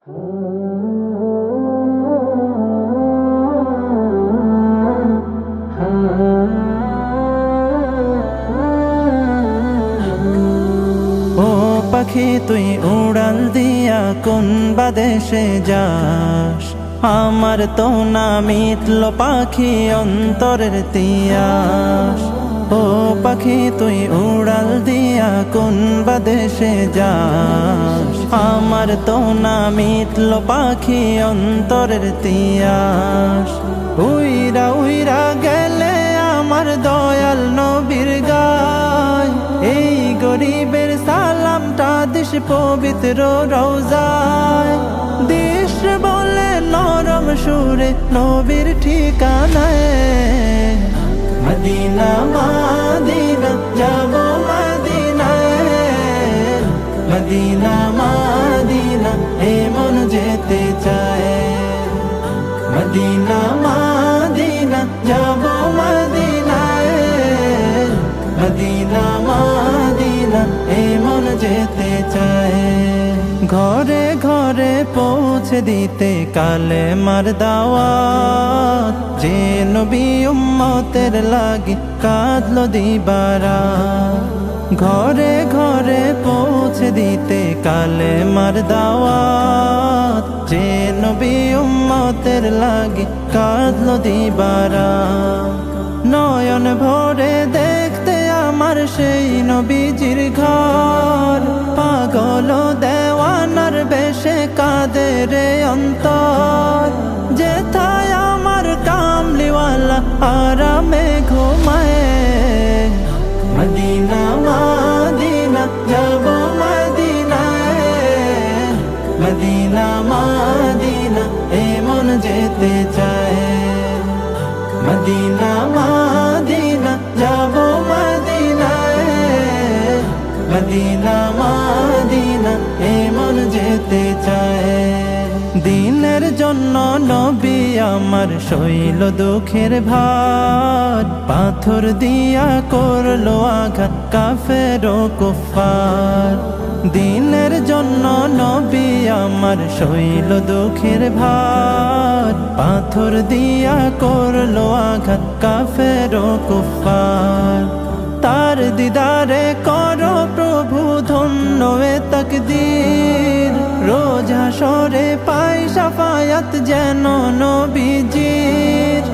ও পাখি তুই উড়াল দিয়া কোন বাদেশে যাস, আমার তো না মিটল পাখি অন্তরের তিয়াস। ও পাখি তুই উড়াল দিয়া কোন বাদেশে যাস, আমার তো না মিটল পাখি অন্তরের তিয়াস। উইরা উইরা গেলে আমার দয়াল নবীর গায়, এই গরিবের সালামটা দিস পবিত্র রওজায়। দিস বলে নরম সুরে নবীর ঠিকানায়, মদিনা মদিনা যাব মদিনায়, মদিনা মদিনা এ মন যেতে চায়। মদিনা মদিনা যাব মদিনায়, মদিনা মদিনা এ মন যেতে চায়। ঘরে ঘরে পৌঁছে দিতে কালে মার দাওয়াত, যে নবী উম্মতের লাগি কাঁদলো দিবারাত। ঘরে ঘরে পৌঁছে দিতে কালে মার দাওয়াত, যে নবী উম্মতের লাগি কাঁদলো দিবারাত। নয়ন ভরে দেখতে আমার সেই নবীজির ঘর, পাগল দেওয়ানার বেশে কাঁদে রে অন্তর। যেথায় আমার কামলিওয়ালা আরামে ঘুমায়, মদিনা মদিনা যাব মদিনায়, মদিনা মদিনা এ মন যেতে চায়। মদিনা মদিনা যাব মদিনায়, মদিনা মদিনা এ মন যেতে চায়। দিনের জন্য নবী আমার সইল দুঃখের ভার, পাথর দিয়া করলো আঘাত কাফের ও কুফার। দিনের জন্য নবী আমার সইল দুঃখের ভার, পাথর দিয়া করলো আঘাত কাফের ও কুফার। তার দিদারে করো প্রভু ধন্য এ তাকদীর, রোজ হাসরে পাই শাফায়াত যেন নবীজির।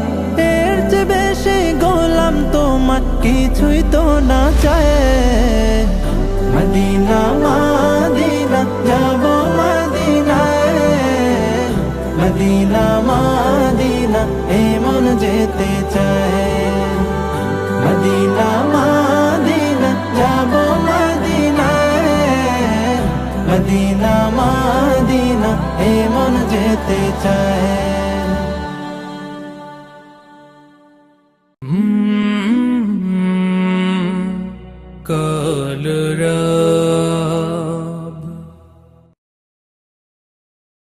এর চেয়ে বেশি গোলাম তোমার কিছুই তো না চায়। মদিনা মদিনা যাব মদিনায়, মদিনা মদিনা এ মন যেতে চায়। মদিনা মদিনা যাব মদিনায়, মদিনা মদিনা এ মন যেতে চায়।